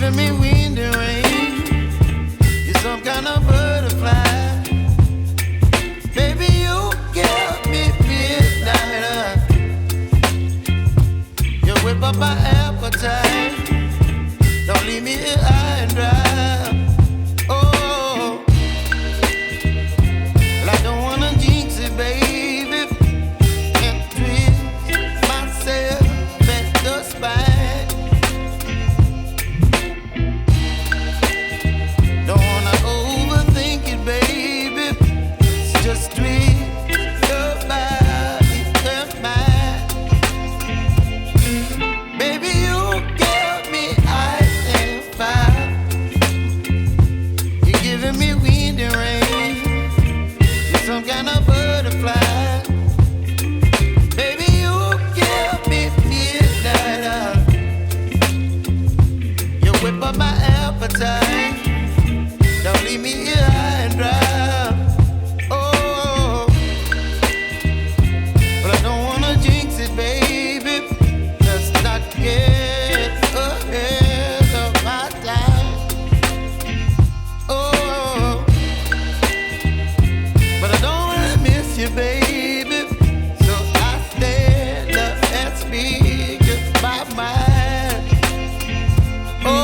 giving me wind and rain. You're some kind of butterfly. Baby, you give me midnight. You whip up my appetite. Don't leave me here high and dry. Oh, well, I don't wanna jinx it, baby, and twist myself at the spine. Don't wanna overthink it, baby. It's just twist your body and mine. Baby, you give me ice and fire. You're giving me wind and rain. You're some kind of butterfly. Baby, you give me midnight. You whip up my appetite. Don't leave me here high and dry. Oh, but I don't wanna jinx it, baby. Let's not get ahead of my time. Oh, but I don't wanna miss you, baby. So I stand up and speak my mind. Oh.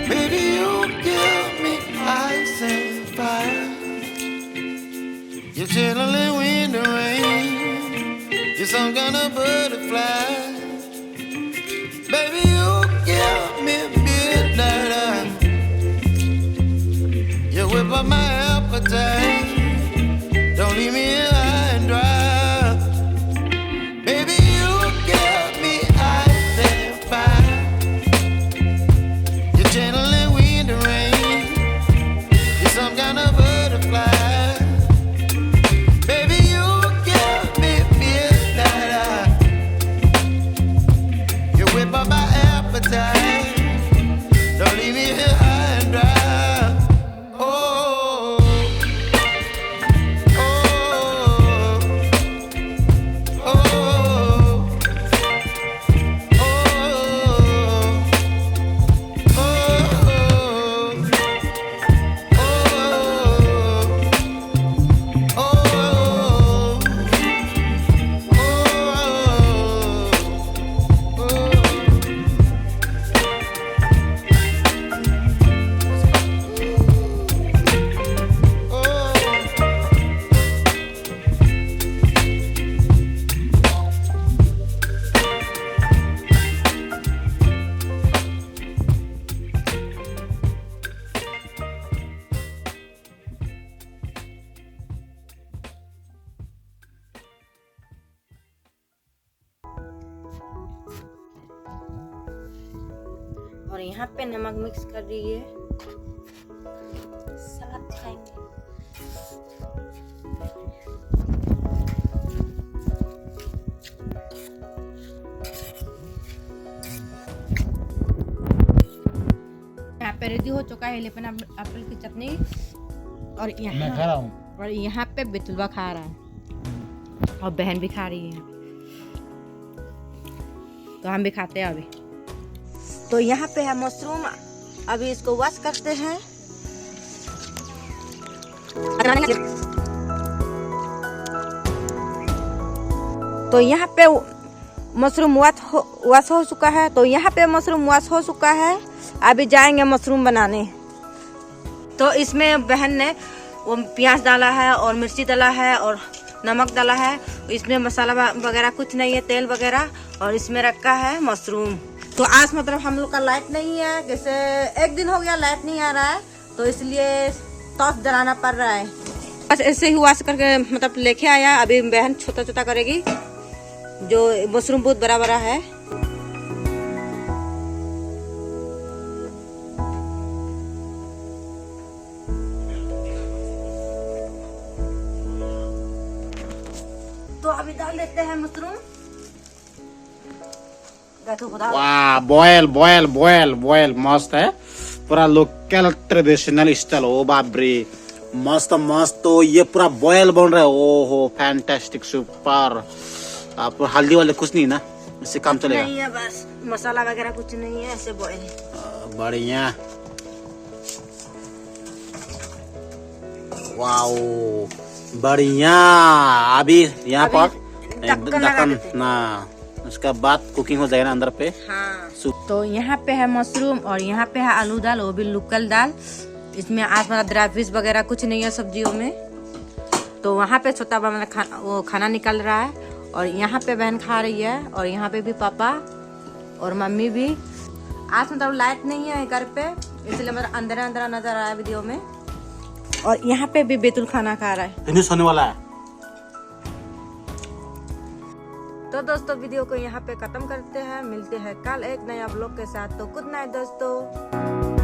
Baby, you give me ice and fire. You're channeling wind and rain. You're some kind of butterfly. Baby, you give me midnight. You whip up my appetite. Don't leave me here high and dry. Baby, you give me ice and fire. You're channeling wind and rain. You're some kind of butterfly. Baby, you give me midnight. You whip up my appetite. Don't leave me here high and dry. Oh, oh, oh, oh, और यहाँ पे नमक mix कर दीजिए। सलाद खाएंगे। यहाँ पे ready हो चुका है लेकिन एप्पल की चटनी और यहाँ मैं खा रहा हूँ। और यहाँ पे बितुलवा खा रहा है और बहन भी खा रही है। तो हम भी खाते हैं अभी। तो यहाँ पे है मशरूम, अभी इसको वॉश करते हैं। तो यहाँ पे मशरूम वॉश हो चुका है। तो यहाँ पे मशरूम वॉश हो चुका है, अभी जाएंगे मशरूम बनाने। तो इसमें बहन ने वो प्याज डाला है और मिर्ची डाला है और नमक डाला है। इसमें मसाला वगैरह कुछ नहीं है, तेल वगैरह। और इसमें रखा है मशरूम। तो आज मतलब हम लोग का लाइट नहीं है, जैसे एक दिन हो गया लाइट नहीं आ रहा है, तो इसलिए टॉर्च जलाना पड़ रहा है। बस ऐसे ही वॉश करके मतलब लेके आया। अभी बहन छोटा छोटा करेगी, जो मशरूम बहुत बड़ा बड़ा है। अभी डाल देते हैं मशरूम। वाह, बॉयल बॉयल बॉयल बॉयल मस्त है, पूरा लोकल ट्रेडिशनल स्टाइल। ओ बाप रे, मस्त मस्त। तो ये पूरा बॉयल बन रहा है। ओहो फैंटास्टिक, सुपर। आप हल्दी वाले कुछ नहीं ना, इससे काम चलेगा? नहीं है, बस मसाला वगैरह कुछ नहीं है, ऐसे बॉयल। बढ़िया। वाओ बढ़िया। अभी यहाँ पर ढक्कन ना, उसका बाद कुकिंग हो जाएगा ना अंदर पे। हाँ। तो यहाँ पे है मशरूम और यहाँ पे है आलू दाल, वो भी लोकल दाल। इसमें आसपास ड्राई फिश वगैरह कुछ नहीं है सब्जियों में। तो वहाँ पे छोटा बड़ा वो खाना निकल रहा है और यहाँ पे बहन खा रही है और यहाँ पे भी पापा और मम्मी भी। आज मतलब लाइट नहीं है घर पे, इसलिए मतलब अंदर अंदर नजर आ रहा है वीडियो में। और यहाँ पे भी बेतुल खाना खा रहा है। फिनिश होने वाला है। तो दोस्तों वीडियो को यहाँ पे खत्म करते हैं, मिलते हैं कल एक नया व्लॉग के साथ। तो गुड नाइट दोस्तों।